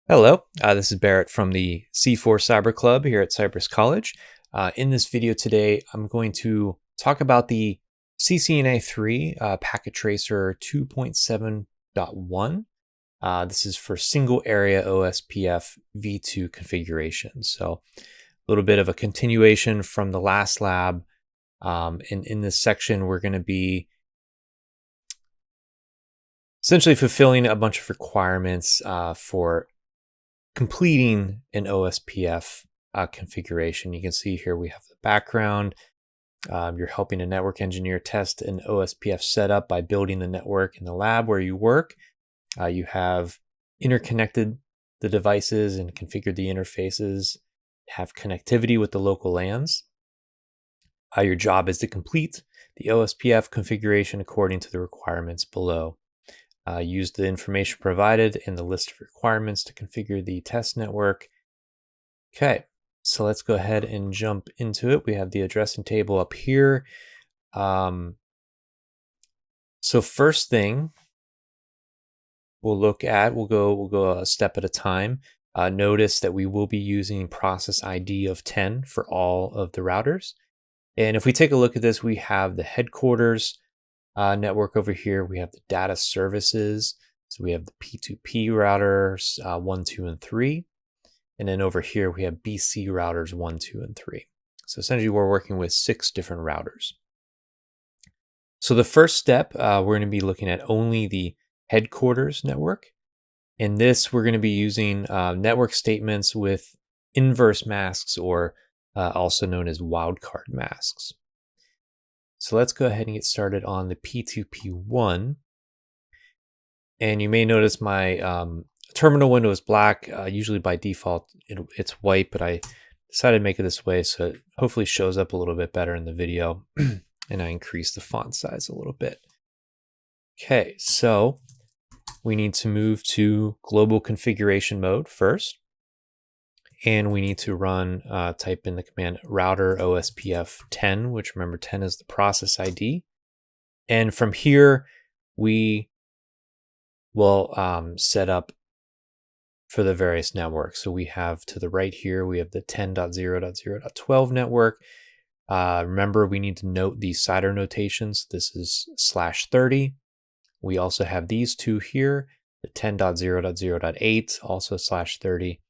Hello, this is Barrett from the C4 Cyber Club here at Cypress College. In this video today, I'm going to talk about the CCNA3 Packet Tracer 2.7.1. This is for single area OSPF v2 configuration. So a little bit of a continuation from the last lab. In this section, we're going to be essentially fulfilling a bunch of requirements for completing an OSPF configuration. You can see here we have the background. You're helping a network engineer test an OSPF setup by building the network in the lab where you work. You have interconnected the devices and configured the interfaces, have connectivity with the local LANs. Your job is to complete the OSPF configuration according to the requirements below. Use the information provided in the list of requirements to configure the test network. Okay, so let's go ahead and jump into it. We have the addressing table up here. So first thing we'll go a step at a time. Notice that we will be using process ID of 10 for all of the routers. And if we take a look at this, we have the headquarters network over here. We have the data services. So we have the P2P routers 1, 2, and 3. And then over here, we have BC routers 1, 2, and 3. So essentially, we're working with 6 different routers. So the first step, we're going to be looking at only the headquarters network. In this, we're going to be using network statements with inverse masks, or also known as wildcard masks. So let's go ahead and get started on the P2P1. And you may notice my terminal window is black. Usually by default, it's white, but I decided to make it this way so it hopefully shows up a little bit better in the video. And I increased the font size a little bit. Okay, so we need to move to global configuration mode first. And we need to run, type in the command router ospf10, which remember 10 is the process ID. And from here, we will set up for the various networks. So we have to the right here, we have the 10.0.0.12 network. Remember, we need to note the CIDR notations. This is /30. We also have these two here, the 10.0.0.8, also /30.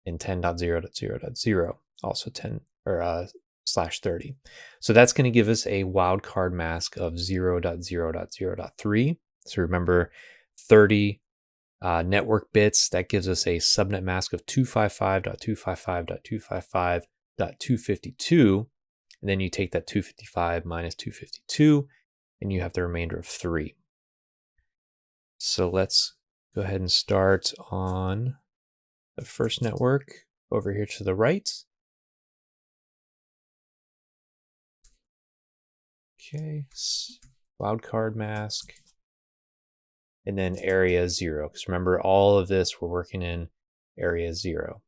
And 10.0.0.0, also 10 or /30. So that's going to give us a wildcard mask of 0.0.0.3. So remember 30 network bits, that gives us a subnet mask of 255.255.255.252. And then you take that 255 minus 252, and you have the remainder of 3. So let's go ahead and start on the first network over here to the right. Okay, wildcard mask, and then area 0. Because remember, all of this we're working in area 0.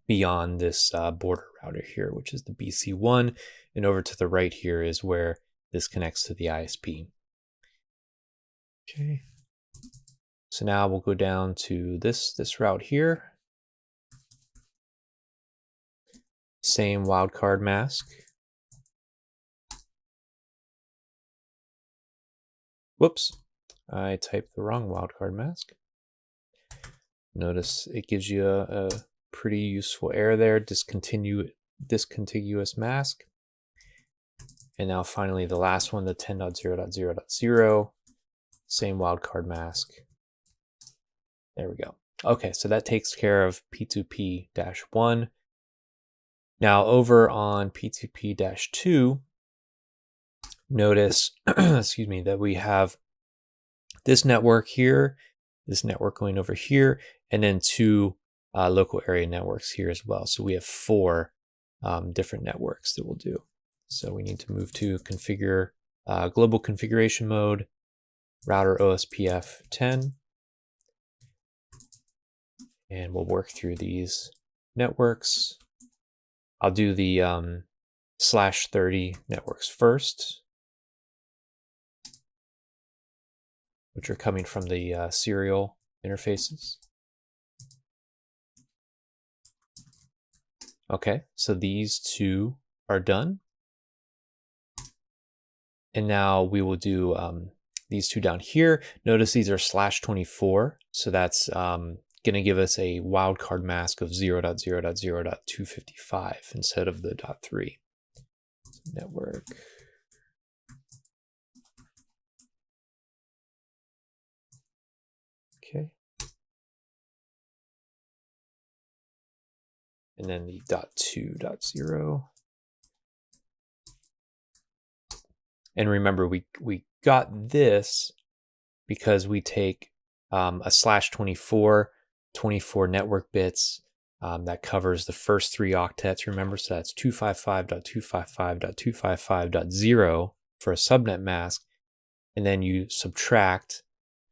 Beyond this border router here, which is the BC1, and over to the right here is where this connects to the ISP. Okay. So now we'll go down to this route here. Same wildcard mask. Whoops, I typed the wrong wildcard mask. Notice it gives you a pretty useful error there, discontiguous mask. And now finally the last one, the 10.0.0.0, same wildcard mask. There we go. Okay, so that takes care of P2P-1. Now over on P2P-2, notice, excuse me, that we have this network here, this network going over here, and then 2 local area networks here as well. So we have 4 different networks that we'll do. So we need to move to configure global configuration mode, router OSPF10. And we'll work through these networks. I'll do the /30 networks first, which are coming from the serial interfaces. Okay, so these two are done. And now we will do these two down here. Notice these are /24. So that's going to give us a wildcard mask of 0.0.0.255 instead of the .3. Network. Okay. And then the .2.0. And remember, we got this because we take a /24, 24 network bits that covers the first 3 octets. Remember, so that's 255.255.255.0 for a subnet mask. And then you subtract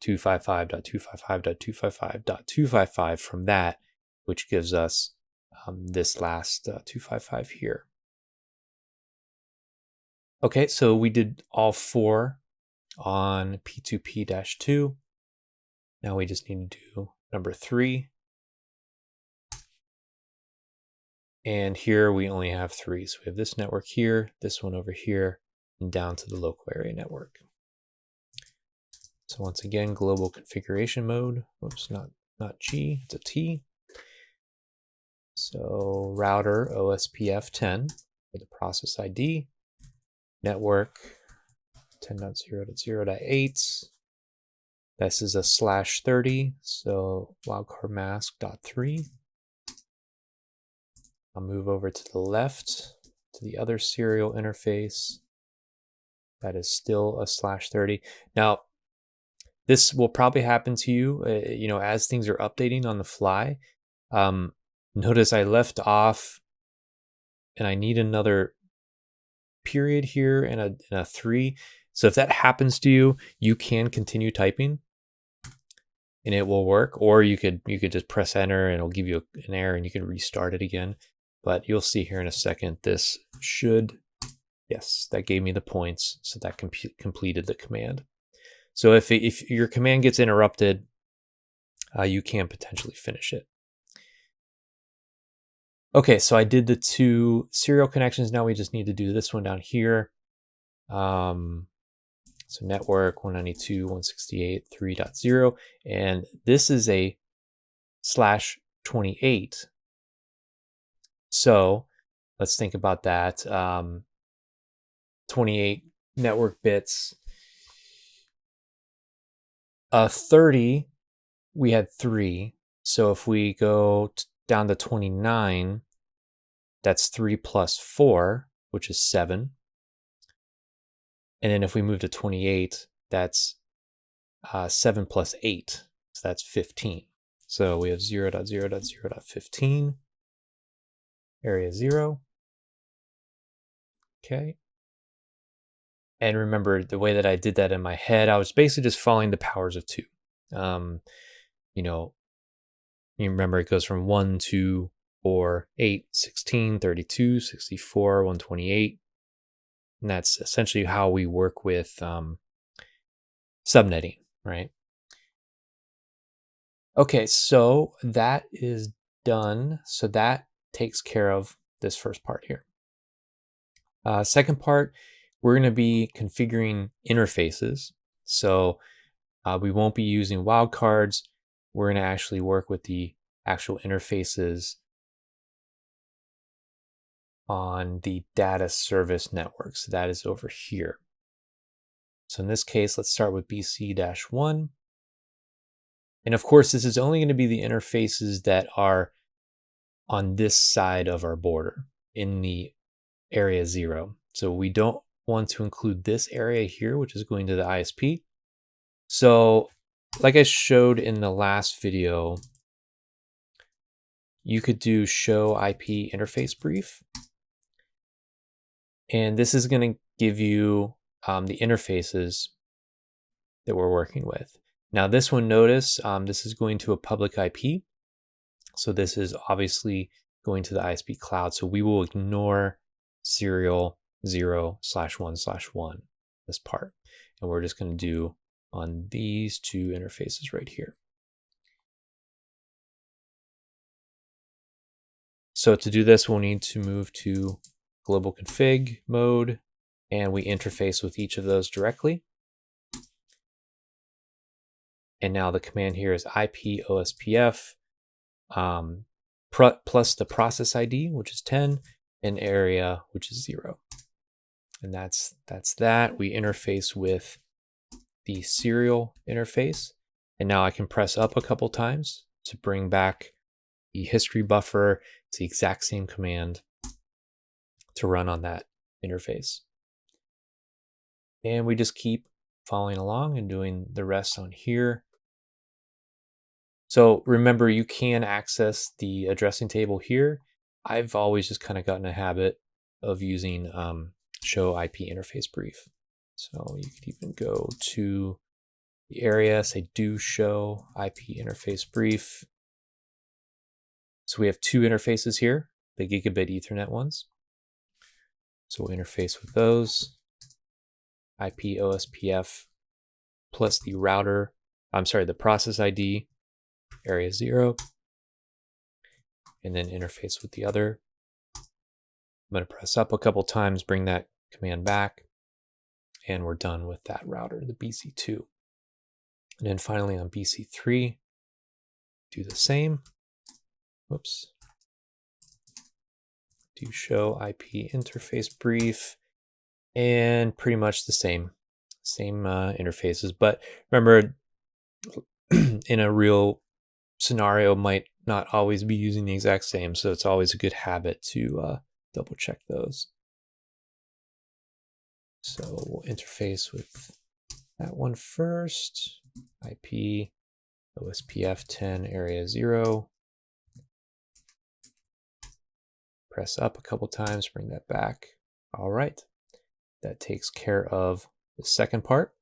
255.255.255.255 from that, which gives us this last 255 here. Okay, so we did all 4 on P2P-2. Now we just need to do number 3. And here we only have 3. So we have this network here, this one over here, and down to the local area network. So once again, global configuration mode. Whoops, not G, it's a T. So router OSPF10 for the process ID. Network 10.0.0.8. This is a /30, so wildcard mask .3. I'll move over to the left to the other serial interface. That is still a /30. Now, this will probably happen to you, as things are updating on the fly. Notice I left off, and I need another period here and a 3. So if that happens to you, you can continue typing and it will work, or you could just press enter and it'll give you an error and you can restart it again. But you'll see here in a second, this should, yes, that gave me the points, so that completed the command. So if your command gets interrupted, you can potentially finish it. Okay, so I did the 2 serial connections. Now we just need to do this one down here. So network 192.168.3.0, and this is a /28. So let's think about that. 28 network bits. 30, we had 3. So if we go down to 29, that's 3 plus 4, which is 7. And then if we move to 28, that's 7 plus 8, so that's 15. So we have 0.0.0.15, area 0. Okay. And remember, the way that I did that in my head, I was basically just following the powers of 2. You remember it goes from 1, 2, 4, 8, 16, 32, 64, 128. And that's essentially how we work with subnetting, right? Okay, so that is done. So that takes care of this first part here. Second part, we're going to be configuring interfaces. So we won't be using wildcards. We're going to actually work with the actual interfaces on the data service network. So that is over here. So in this case, let's start with BC-1. And of course, this is only going to be the interfaces that are on this side of our border in the area 0. So we don't want to include this area here, which is going to the ISP. So like I showed in the last video, you could do show IP interface brief. And this is going to give you the interfaces that we're working with. Now this one, notice this is going to a public IP. So this is obviously going to the ISP cloud. So we will ignore serial 0/1/1, this part. And we're just going to do on these 2 interfaces right here. So to do this, we'll need to move to global config mode, and we interface with each of those directly. And now the command here is IP ospf plus the process ID, which is 10, and area, which is 0. And that's that. We interface with the serial interface. And now I can press up a couple times to bring back the history buffer. It's the exact same command to run on that interface. And we just keep following along and doing the rest on here. So remember, you can access the addressing table here. I've always just kind of gotten a habit of using show IP interface brief. So you could even go to the area, say do show IP interface brief. So we have two interfaces here, the gigabit Ethernet ones. So we'll interface with those. IP ospf plus the router, the process ID, area 0, and then interface with the other. I'm going to press up a couple times, bring that command back, and we're done with that router, the BC2. And then finally on BC3, do the same. Whoops. Do show IP interface brief, and pretty much the same interfaces. But remember, in a real scenario, might not always be using the exact same, so it's always a good habit to double check those. So we'll interface with that one first. IP ospf10 area 0. Press up a couple times, bring that back. All right, that takes care of the second part.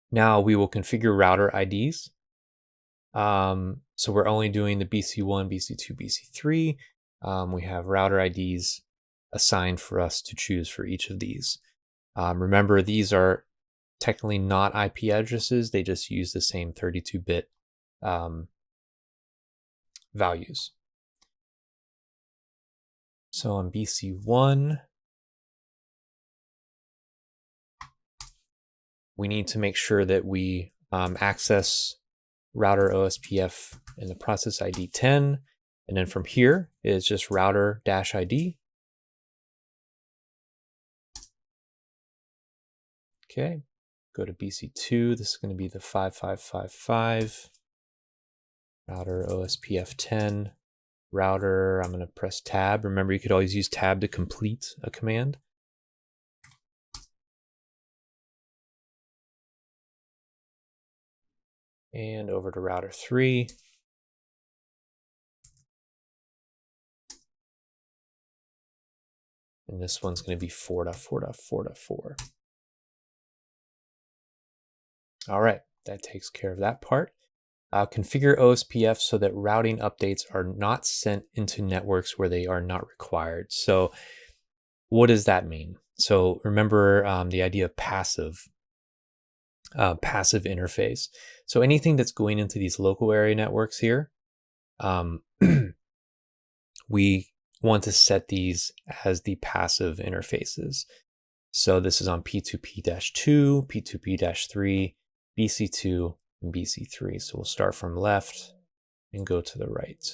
Now we will configure router IDs. So we're only doing the BC1, BC2, BC3. We have router IDs assigned for us to choose for each of these. Remember, these are technically not IP addresses. They just use the same 32-bit values. So on BC1, we need to make sure that we access router OSPF in the process ID 10. And then from here is just router-ID. Okay, go to BC2. This is going to be the 5555. Router OSPF10. Router, I'm going to press tab. Remember, you could always use tab to complete a command. And over to router 3. And this one's going to be 4.4.4.4. All right, that takes care of that part. Configure OSPF so that routing updates are not sent into networks where they are not required. So what does that mean? So remember the idea of passive interface. So anything that's going into these local area networks here, we want to set these as the passive interfaces. So this is on P2P-2, P2P-3, BC2, and BC3. So we'll start from left and go to the right.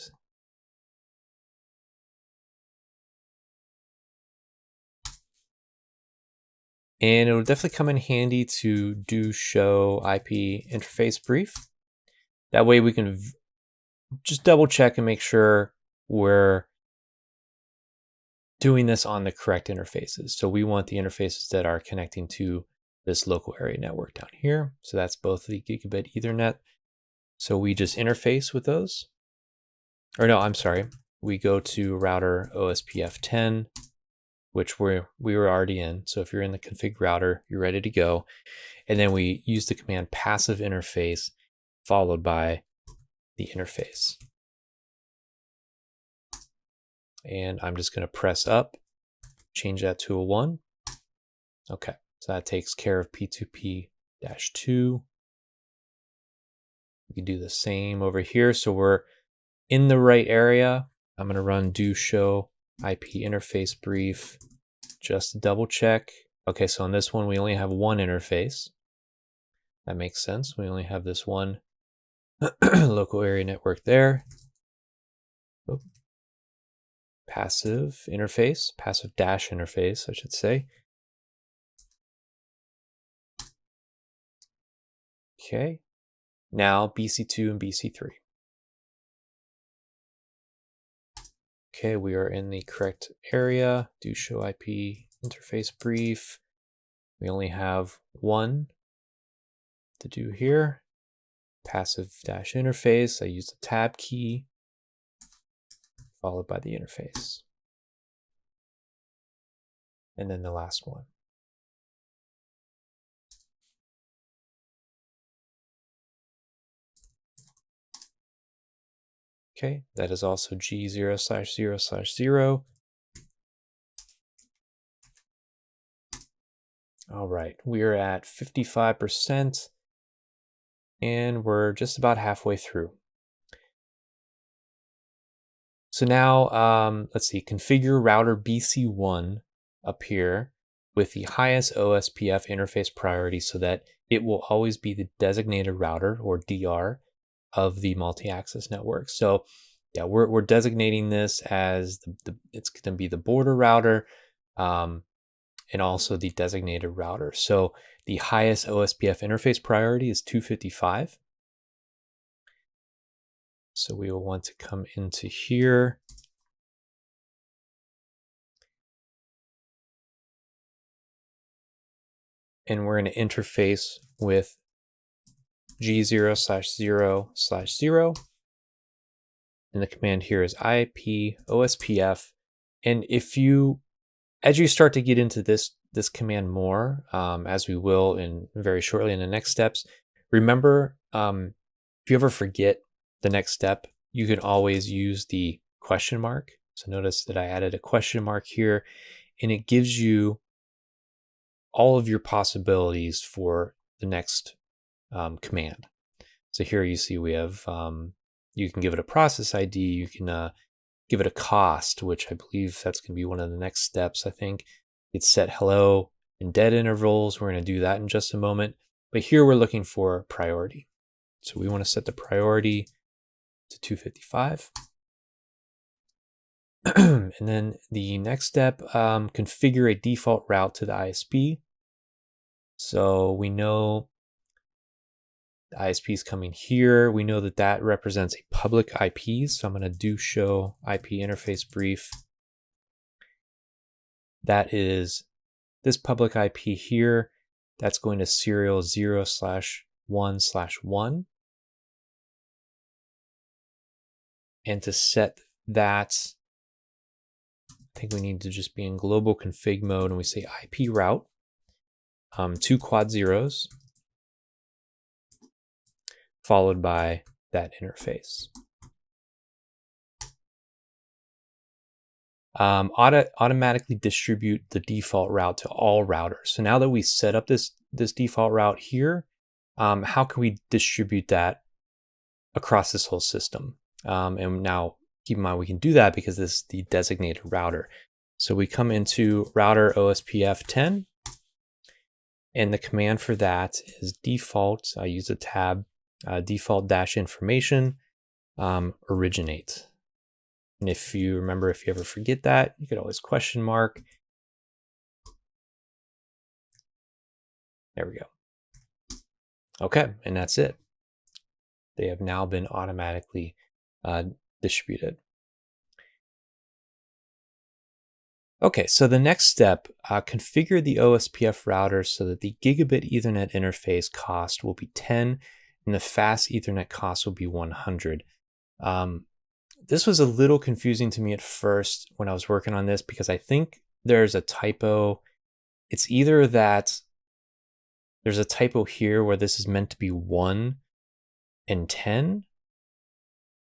And it will definitely come in handy to do show IP interface brief. That way we can just double check and make sure we're doing this on the correct interfaces. So we want the interfaces that are connecting to this local area network down here. So that's both the gigabit Ethernet. So we just interface with those. Or no, I'm sorry. We go to router OSPF10, which we were already in. So if you're in the config router, you're ready to go. And then we use the command passive interface followed by the interface. And I'm just going to press up, change that to a 1. Okay, so that takes care of P2P-2. We can do the same over here. So we're in the right area. I'm going to run do show IP interface brief just to double check. Okay, so on this one, we only have one interface. That makes sense. We only have this one local area network there. Oh. Passive interface, passive dash interface, I should say. Okay, now BC2 and BC3. Okay, we are in the correct area. Do show IP interface brief. We only have one to do here. Passive dash interface. I use the tab key followed by the interface. And then the last one. Okay, that is also G0/0/0. All right, we are at 55% and we're just about halfway through. So now, let's see, configure router BC1 up here with the highest OSPF interface priority so that it will always be the designated router, or DR, of the multi-access network. So yeah, we're designating this as it's going to be the border router and also the designated router. So the highest OSPF interface priority is 255. So we will want to come into here. And we're going to interface with G0/0/0. And the command here is IP OSPF. And if you, as you start to get into this command more, as we will in very shortly in the next steps, remember, if you ever forget the next step, you can always use the question mark. So notice that I added a question mark here, and it gives you all of your possibilities for the next command. So here you see we have, you can give it a process ID, you can give it a cost, which I believe that's going to be one of the next steps. I think it's set hello and dead intervals. We're going to do that in just a moment. But here we're looking for priority. So we want to set the priority to 255. And then the next step, configure a default route to the ISP. So we know the ISP is coming here. We know that that represents a public IP. So I'm going to do show IP interface brief. That is this public IP here. That's going to serial 0/1/1. And to set that, I think we need to just be in global config mode, and we say IP route, 2 quad zeros, followed by that interface. Automatically distribute the default route to all routers. So now that we set up this default route here, how can we distribute that across this whole system? And now keep in mind we can do that because this is the designated router. So we come into router OSPF10, and the command for that is default. I use a tab, default dash information, originate. And if you remember, if you ever forget that, you could always question mark. There we go. Okay, and that's it. They have now been automatically distributed. Okay, so the next step, configure the OSPF router so that the gigabit Ethernet interface cost will be 10 and the fast Ethernet cost will be 100. This was a little confusing to me at first when I was working on this because I think there's a typo. It's either that there's a typo here where this is meant to be 1 and 10,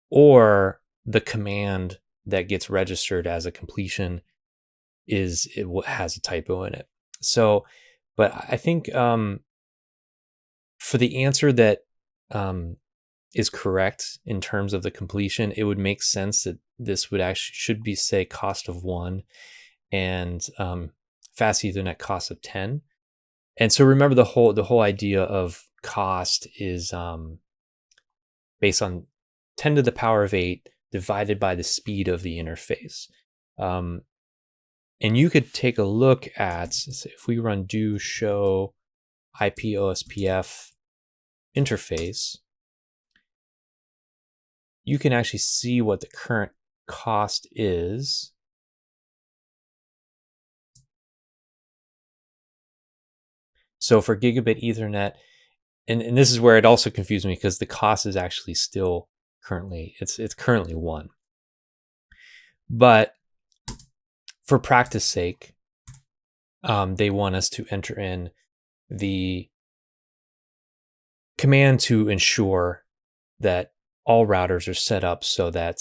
or the command that gets registered as a completion has a typo in it. So, but I think for the answer that is correct in terms of the completion, it would make sense that this would actually should be, say, cost of 1 and fast Ethernet cost of 10. And so remember the whole idea of cost is based on 10 to the power of 8 divided by the speed of the interface. And you could take a look at, if we run do show IP OSPF interface, you can actually see what the current cost is. So for gigabit Ethernet, and this is where it also confused me because the cost is actually still currently, it's currently 1. But for practice sake, they want us to enter in the command to ensure that all routers are set up so that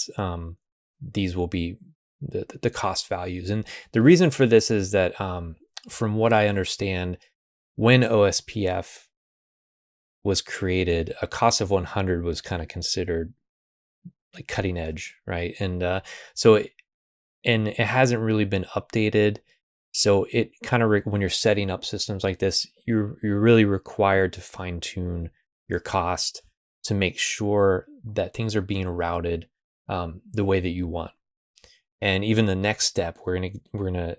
these will be the cost values. And the reason for this is that from what I understand, when OSPF was created, a cost of 100 was kind of considered like cutting edge, right? And so it hasn't really been updated. So it kind of when you're setting up systems like this, you're really required to fine tune your cost to make sure that things are being routed the way that you want. And even the next step, we're gonna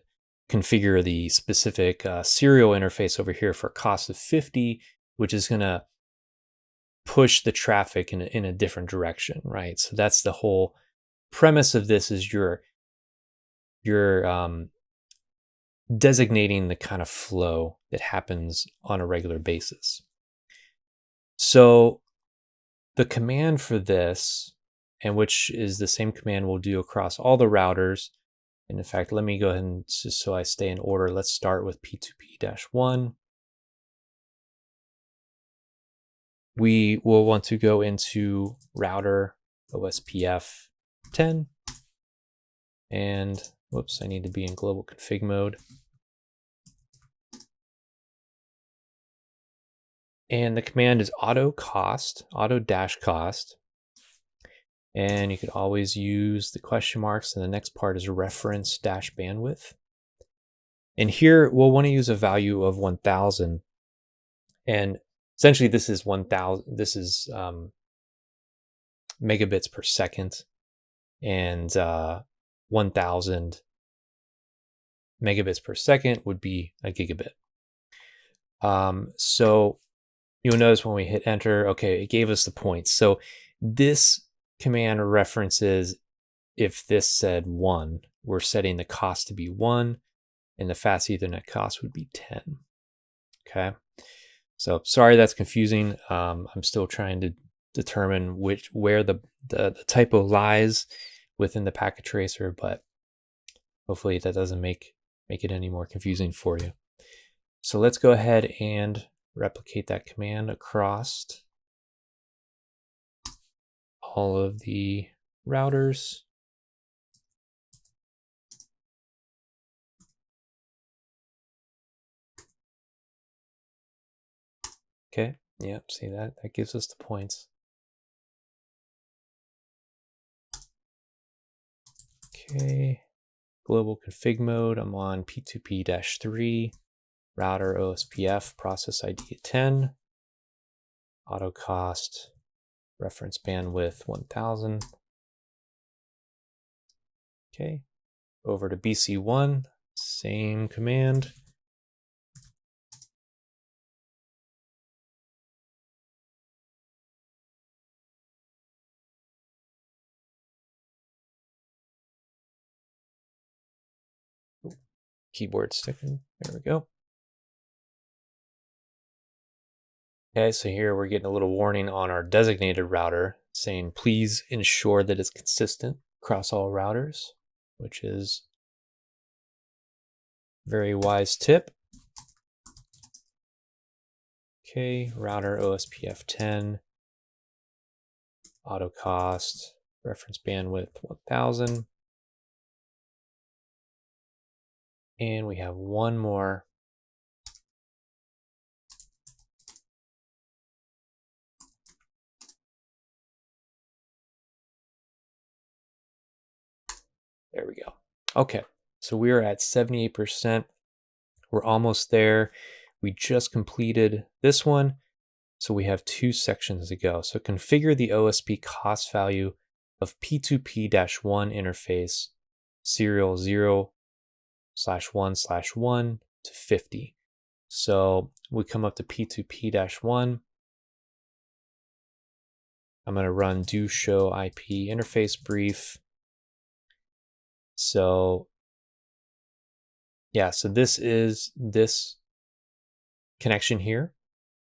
configure the specific serial interface over here for a cost of 50, which is gonna push the traffic in a different direction, right? So that's the whole premise of this, is you're designating the kind of flow that happens on a regular basis. So the command for this, and which is the same command we'll do across all the routers. And in fact, let me go ahead and, just so I stay in order, let's start with P2P-1. We will want to go into router OSPF10. And whoops, I need to be in global config mode. And the command is auto-cost, auto-cost. And you could always use the question marks, and the next part is reference -bandwidth. And here we'll want to use a value of 1000. And essentially this is 1000, this is megabits per second, and 1000 megabits per second would be a gigabit. So you'll notice when we hit enter, okay, it gave us the points. So this command references if this said 1, we're setting the cost to be 1, and the fast Ethernet cost would be 10. Okay, so sorry that's confusing. I'm still trying to determine where the typo lies within the packet tracer, but hopefully that doesn't make it any more confusing for you. So let's go ahead and replicate that command across all of the routers. Okay, yep, see that gives us the points. Okay, global config mode, I'm on P2P-3, router OSPF, process ID 10, auto cost, reference bandwidth 1000. Okay, over to BC1, same command. Keyboard sticking, there we go. Okay, so here we're getting a little warning on our designated router saying please ensure that it's consistent across all routers, which is a very wise tip. Okay, router OSPF10, auto cost, reference bandwidth 1000. And we have one more. There we go. Okay, so we're at 78%. We're almost there. We just completed this one, so we have 2 sections to go. So configure the OSP cost value of P2P-1 interface serial 0/1/1 to 50. So we come up to P2P-1. I'm going to run do show IP interface brief. So yeah, so this is this connection here.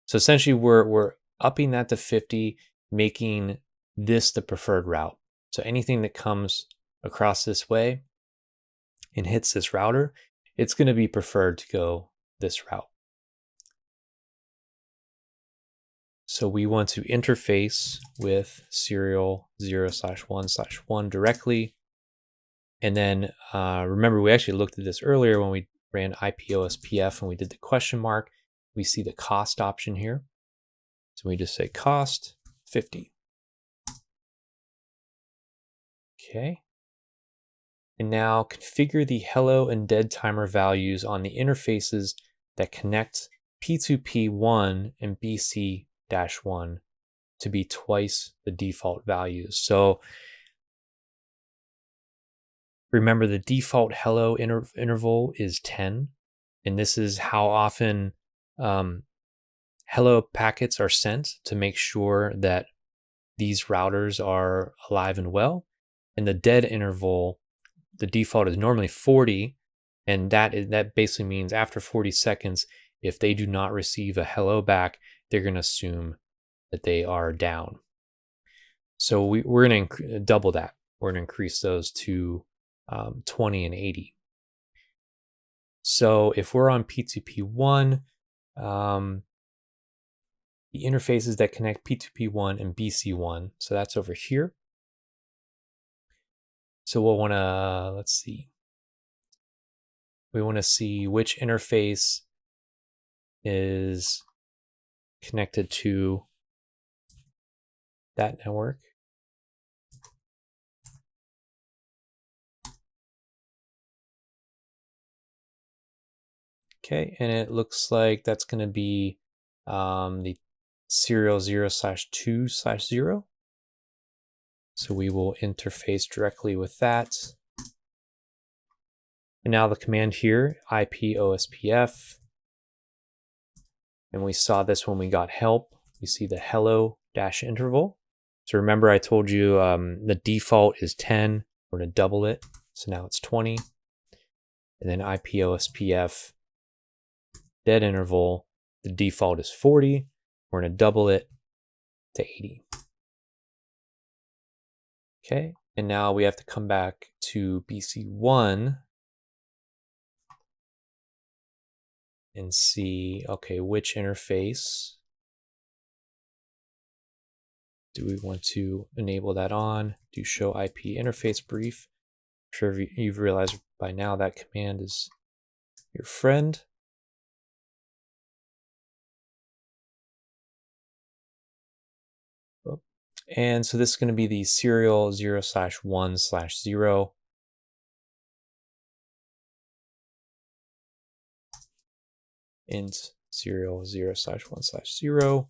So essentially we're upping that to 50, making this the preferred route. So anything that comes across this way and hits this router, it's going to be preferred to go this route. So we want to interface with serial 0/1/1 directly. And then remember, we actually looked at this earlier when we ran IP-OSPF and we did the question mark. We see the cost option here. So we just say cost 50. Okay. And now configure the hello and dead timer values on the interfaces that connect P2P1 and BC-1 to be twice the default values. So remember, the default hello interval is 10, and this is how often hello packets are sent to make sure that these routers are alive and well. And the dead interval, the default is normally 40, and that basically means after 40 seconds, if they do not receive a hello back, they're going to assume that they are down. So we're going to double that. We're going to increase those to 20 and 80. So if we're on P2P1, the interfaces that connect P2P1 and BC1, so that's over here. So we'll want to, let's see. We want to see which interface is connected to that network. Okay, and it looks like that's going to be the serial 0/2/0. So we will interface directly with that. And now the command here, IP-OSPF. And we saw this when we got help. We see the hello -interval. So remember I told you the default is 10. We're going to double it. So now it's 20. And then IP-OSPF dead interval, the default is 40. We're going to double it to 80. Okay, and now we have to come back to BC1 and see, okay, which interface do we want to enable that on? Do show IP interface brief. I'm sure you've realized by now that command is your friend. And so this is going to be the serial 0/1/0. Int serial 0/1/0.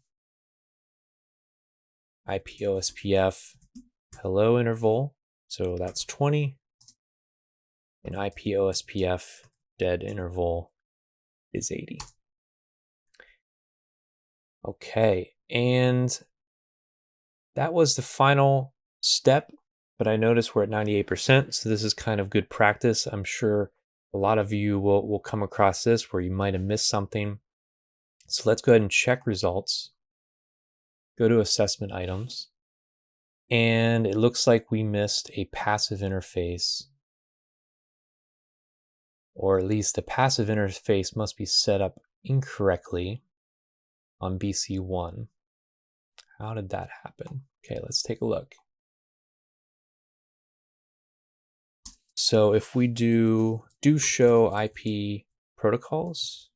IP-OSPF hello interval. So that's 20. And IP-OSPF dead interval is 80. Okay, and that was the final step, but I noticed we're at 98%, so this is kind of good practice. I'm sure a lot of you will come across this where you might have missed something. So let's go ahead and check results. Go to assessment items, and it looks like we missed a passive interface, or at least the passive interface must be set up incorrectly on BC1. How did that happen? Okay, let's take a look. So if we do show IP protocols,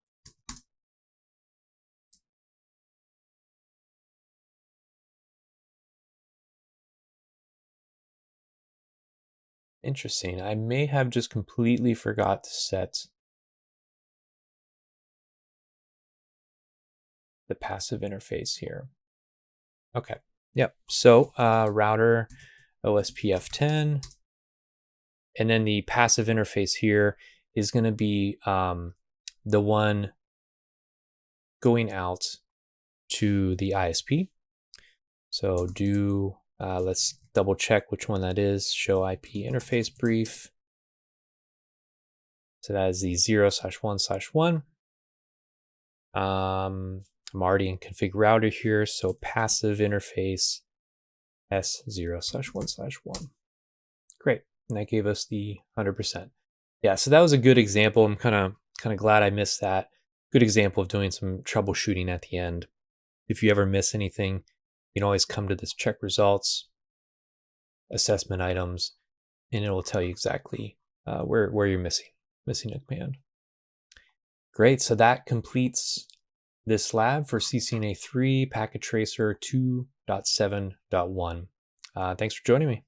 Interesting. I may have just completely forgot to set the passive interface here. Okay. Yep. So router OSPF10, and then the passive interface here is going to be the one going out to the ISP. So let's double check which one that is. Show IP interface brief. So that is the 0/1/1. I'm already in config router here, so passive interface S0/1/1. Great, and that gave us the 100%. Yeah, so that was a good example. I'm kind of glad I missed that. Good example of doing some troubleshooting at the end. If you ever miss anything, you can always come to this check results, assessment items, and it will tell you exactly where you're missing a command. Great, so that completes this lab for CCNA3 Packet Tracer 2.7.1. Thanks for joining me.